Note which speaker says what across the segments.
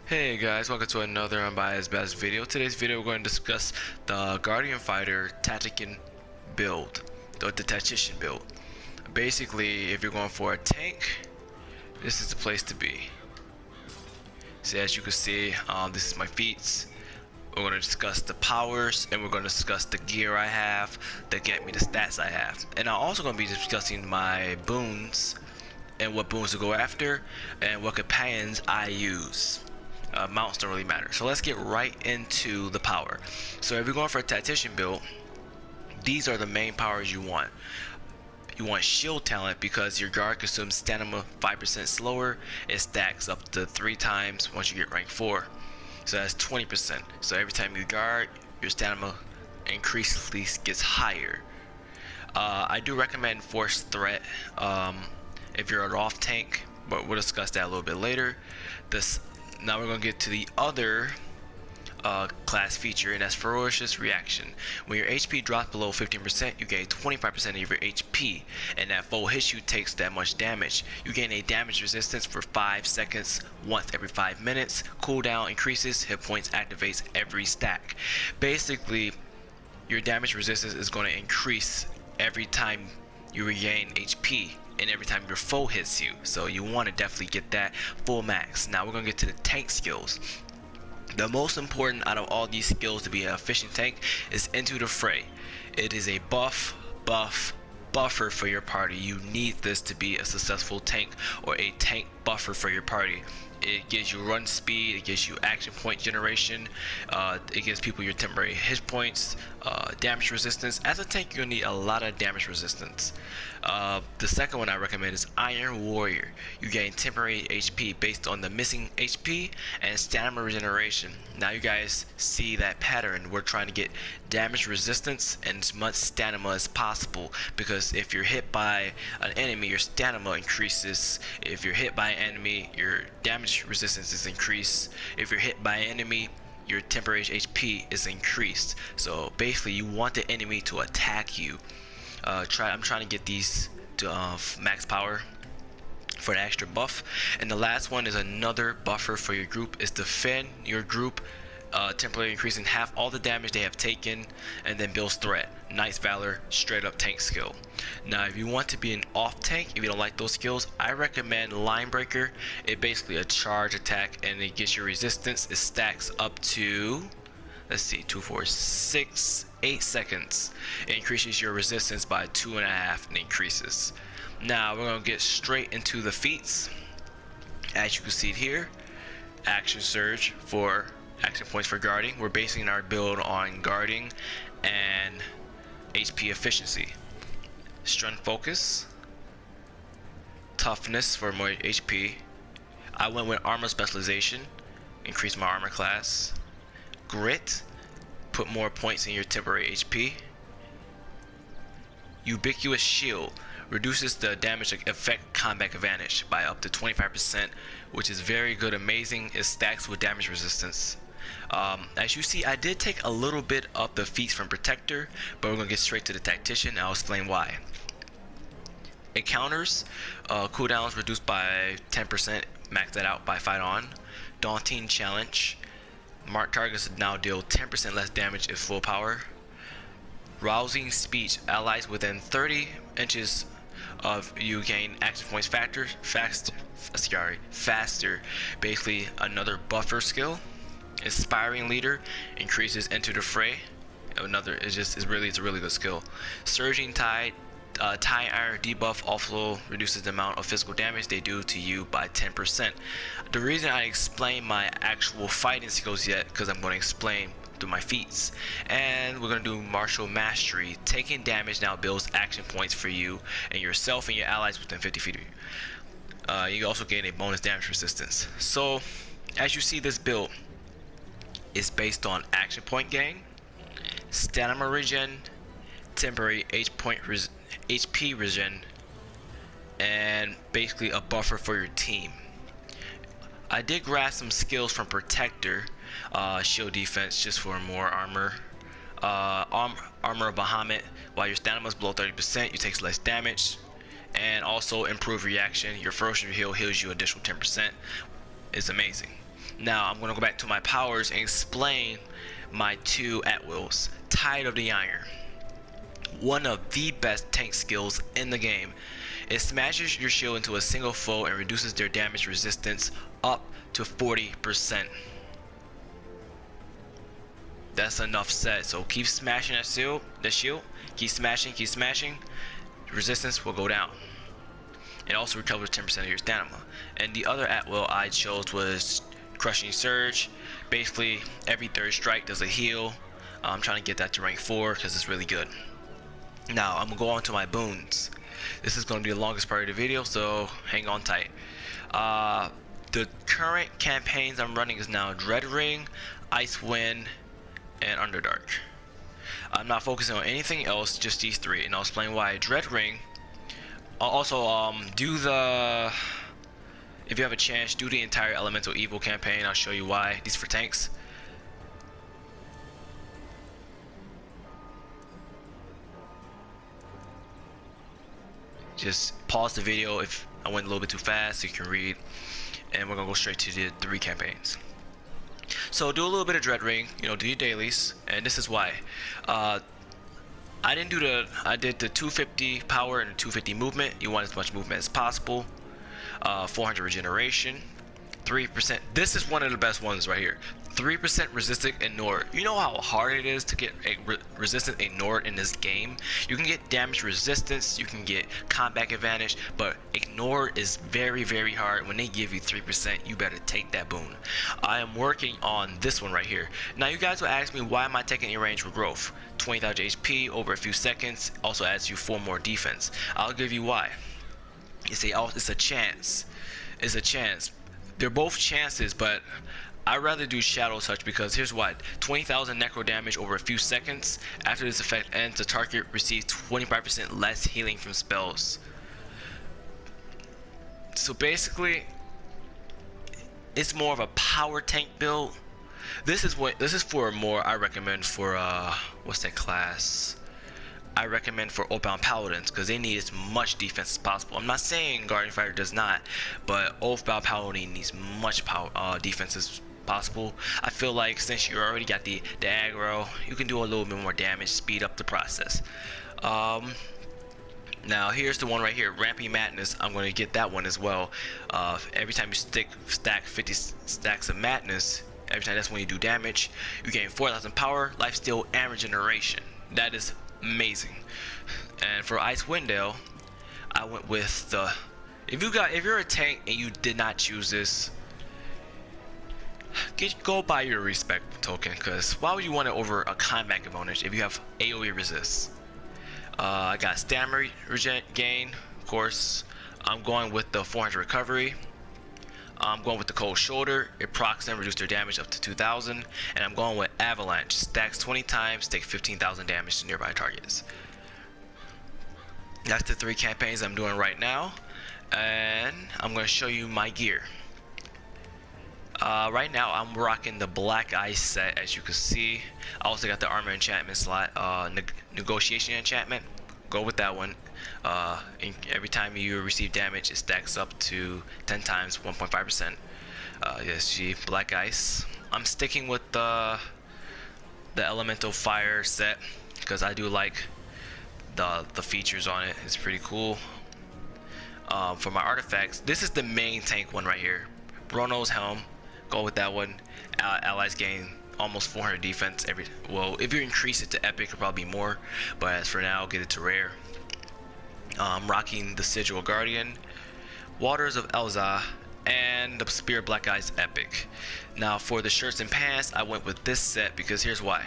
Speaker 1: Hey guys, welcome to another Unbiased Best video. Today's video we're going to discuss the Guardian Fighter Tactician build, or the Tactician build. Basically, if you're going for a tank, this is the place to be. So as you can see, this is my feats. We're going to discuss the powers, and we're going to discuss the gear I have that get me the stats I have. And I'm also going to be discussing my boons, and what boons to go after, and what companions I use. Mounts don't really matter. So let's get right into the power. So if you're going for a tactician build, these are the main powers you want. You want shield talent because your guard consumes stamina 5% slower. It stacks up to 3 times once you get rank 4. So that's 20%. So every time you guard, your stamina increasingly gets higher. I do recommend force threat if you're an off tank, but we'll discuss that a little bit later. Now we're going to get to the other class feature, and that's ferocious reaction. When your HP drops below 15%, you gain 25% of your HP, and that foe hits you takes that much damage. You gain a damage resistance for 5 seconds once every 5 minutes. Cooldown increases, hit points activates every stack. Basically, your damage resistance is going to increase every time you regain HP and every time your foe hits you, so you want to definitely get that full max. Now we're going to get to the tank skills. The most important out of all these skills to be an efficient tank is Into the Fray. It is a buffer for your party. You need this to be a successful tank, or a tank buffer for your party. It gives you run speed, it gives you action point generation, it gives people your temporary hit points, damage resistance. As a tank, you'll need a lot of damage resistance. The second one I recommend is Iron Warrior. You gain temporary HP based on the missing HP and stamina regeneration. Now you guys see that pattern. We're trying to get damage resistance and as much stamina as possible, because if you're hit by an enemy, your stamina increases. If you're hit by an enemy, your damage resistance is increased. If you're hit by an enemy, your temporary HP is increased. So basically you want the enemy to attack you. I'm trying to get these to max power for the extra buff. And the last one is another buffer for your group, is defend your group, temporarily increasing half all the damage they have taken, and then builds threat. Nice Valor, straight up tank skill. Now if you want to be an off tank, if you don't like those skills, I recommend Line Breaker. It's basically a charge attack, and it gets your resistance. It stacks up to, let's see, 2, 4, 6, 8 seconds. It increases your resistance by 2.5 and increases. Now we're gonna get straight into the feats. As you can see here, Action Surge for action points for guarding. We're basing our build on guarding and HP efficiency. Strength Focus, Toughness for more HP. I went with Armor Specialization, increase my armor class. Grit, put more points in your temporary HP. Ubiquitous Shield, reduces the damage effect combat advantage by up to 25%, which is very good, amazing. It stacks with damage resistance. As you see, I did take a little bit of the feats from Protector, but we're gonna get straight to the Tactician, and I'll explain why. Encounters, cooldowns reduced by 10%, max that out by Fight On. Daunting Challenge, marked targets now deal 10% less damage if full power. Rousing Speech, allies within 30 inches of you gain action points faster. Basically another buffer skill. Inspiring Leader, increases Into the Fray. It's a really good skill. Surging Tide, Tie Iron debuff also reduces the amount of physical damage they do to you by 10%. The reason I explain my actual fighting skills yet, because I'm going to explain through my feats. And we're going to do Martial Mastery. Taking damage now builds action points for you and yourself and your allies within 50 feet of you. You also gain a bonus damage resistance. So as you see, this build is based on action point gain, stamina regen, temporary HP regen, and basically a buffer for your team. I did grab some skills from Protector, shield defense just for more armor, armor of Bahamut. While your stamina is below 30%, you take less damage, and also improve reaction. Your ferocious heal heals you additional 10%. It's amazing. Now I'm gonna go back to my powers and explain my two at wills. Tide of the Iron, one of the best tank skills in the game. It smashes your shield into a single foe and reduces their damage resistance up to 40%. That's enough said. So keep smashing the shield. Keep smashing. Resistance will go down. It also recovers 10% of your stamina. And the other at will I chose was Crushing Surge. Basically, every third strike does a heal. I'm trying to get that to rank 4 because it's really good. Now I'm gonna go on to my boons. This is gonna be the longest part of the video, so hang on tight. The current campaigns I'm running is now Dread Ring, Ice Wind, and Underdark. I'm not focusing on anything else, just these three, and I'll explain why. Dread Ring. Also, if you have a chance, do the entire Elemental Evil campaign. I'll show you why. These for tanks. Just pause the video if I went a little bit too fast so you can read, and we're gonna go straight to the 3 campaigns. So do a little bit of Dread Ring, you know, do your dailies, and this is why. I did the 250 power and 250 movement. You want as much movement as possible. 400 regeneration, 3%. This is one of the best ones right here. 3% resistant ignore. You know how hard it is to get a resistant ignore in this game? You can get damage resistance, you can get combat advantage, but ignore is very, very hard. When they give you 3%, you better take that boon. I am working on this one right here. Now you guys will ask me, why am I taking a range for growth? 20,000 HP over a few seconds also adds you 4 more defense. I'll give you why. It's a chance. It's a chance. They're both chances, but I'd rather do Shadow Touch because here's why. 20,000 necro damage over a few seconds. After this effect ends, the target receives 25% less healing from spells. So basically, it's more of a power tank build. This is for more I recommend for what's that class? I recommend for Oathbound Paladins because they need as much defense as possible. I'm not saying Guardian Fighter does not, but Oathbound Paladin needs much defense as possible. I feel like since you already got the aggro, you can do a little bit more damage, speed up the process. Now here's the one right here, Rampy Madness. I'm going to get that one as well. Every time you stack 50 stacks of Madness, every time that's when you do damage, you gain 4,000 power, lifesteal, and regeneration. That is amazing. And for Ice Window, I went with the if you're a tank and you did not choose this, go buy your respect token, because why would you want it over a combat advantage if you have AoE resist? I got stamina gain, of course. I'm going with the 400 recovery. I'm going with the Cold Shoulder. It procs and reduces their damage up to 2,000. And I'm going with Avalanche. Stacks 20 times, take 15,000 damage to nearby targets. That's the 3 campaigns I'm doing right now. And I'm going to show you my gear. Right now I'm rocking the Black Ice set, as you can see. I also got the Armor Enchantment slot, Negotiation Enchantment. Go with that one. Every time you receive damage, it stacks up to 10 times 1.5%. Yes, Black Ice. I'm sticking with the Elemental Fire set because I do like the features on it. It's pretty cool. For my artifacts, this is the main tank one right here. Bruno's Helm. Go with that one. Allies gain almost 400 defense well, if you increase it to epic, it'll probably be more, but as for now, I'll get it to rare. I'm rocking the Sigil Guardian, Waters of Elza, and the Spear Black Eyes Epic. Now for the shirts and pants, I went with this set because here's why.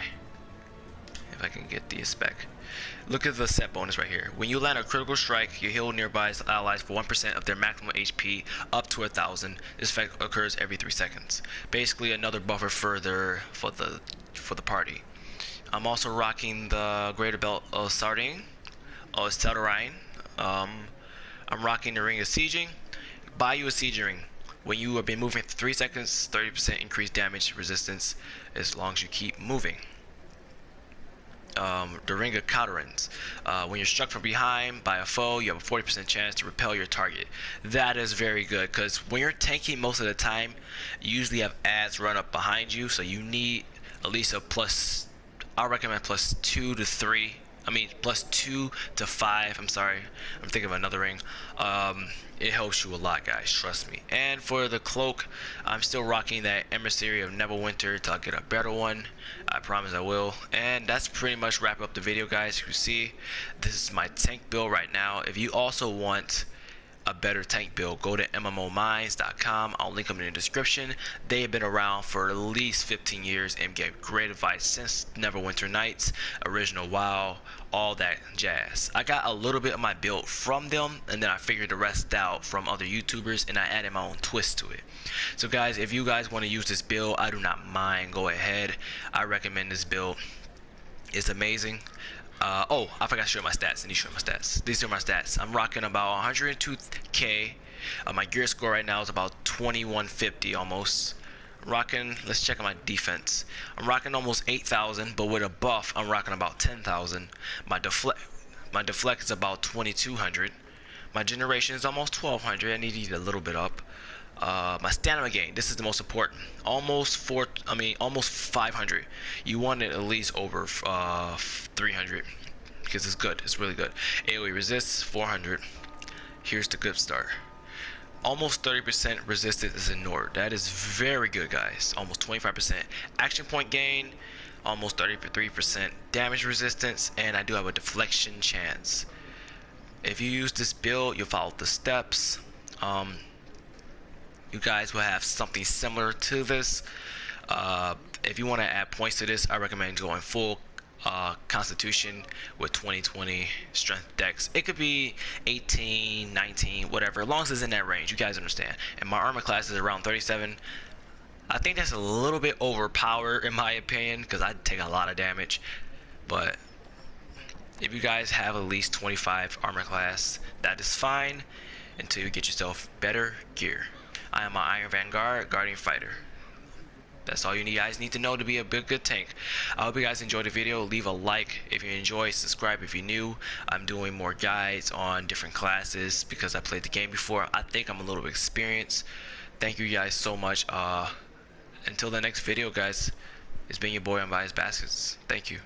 Speaker 1: If I can get the spec. Look at the set bonus right here. When you land a critical strike, you heal nearby allies for 1% of their maximum HP up to 1,000. This effect occurs every 3 seconds. Basically another buffer further for the party. I'm also rocking the Greater Belt of Sardine. Seldarine. I'm rocking the Ring of Sieging. Buy you a Siege Ring. When you have been moving for 3 seconds, 30% increased damage resistance as long as you keep moving. the Ring of Cauterins. When you're struck from behind by a foe, you have a 40% chance to repel your target. That is very good, because when you're tanking most of the time, you usually have ads run up behind you, so you need at least a plus. I recommend plus 2 to 3. I mean, plus 2 to 5. I'm sorry, I'm thinking of another ring. It helps you a lot, guys, trust me. And for the cloak, I'm still rocking that Emissary of Neverwinter till I get a better one. I promise I will. And that's pretty much wrap up the video, guys. You see, this is my tank build right now. If you also want a better tank build, go to mmomines.com. I'll link them in the description. They have been around for at least 15 years and gave great advice since Neverwinter Nights, original WoW, all that jazz. I got a little bit of my build from them, and then I figured the rest out from other YouTubers, and I added my own twist to it. So guys, if you guys want to use this build, I do not mind. Go ahead. I recommend this build. It's amazing. Oh, I forgot to show you my stats. I need to show you my stats. These are my stats. I'm rocking about 102k. My gear score right now is about 2150 almost. Rocking, let's check on my defense. I'm rocking almost 8,000, but with a buff, I'm rocking about 10,000. My deflect is about 2,200. My generation is almost 1,200. I need to eat a little bit up. My stamina gain, this is the most important. Almost 500. You want it at least over 300 because it's good. It's really good. AoE resists 400. Here's the good start. Almost 30% resistance is ignored. That is very good, guys. Almost 25%. Action point gain, almost 33%. Damage resistance, and I do have a deflection chance. If you use this build, you'll follow the steps. You guys will have something similar to this. If you want to add points to this, I recommend going full Constitution with 20 strength dex. It could be 18, 19, whatever, as long as it's in that range. You guys understand. And my armor class is around 37. I think that's a little bit overpowered in my opinion, because I take a lot of damage. But if you guys have at least 25 armor class, that is fine until you get yourself better gear. I am an Iron Vanguard Guardian Fighter. That's all you guys need to know to be a good tank. I hope you guys enjoyed the video. Leave a like if you enjoy, subscribe if you're new. I'm doing more guides on different classes because I played the game before. I think I'm a little bit experienced. Thank you guys so much. Until the next video, guys, it's been your boy Unbiased Baskets. Thank you.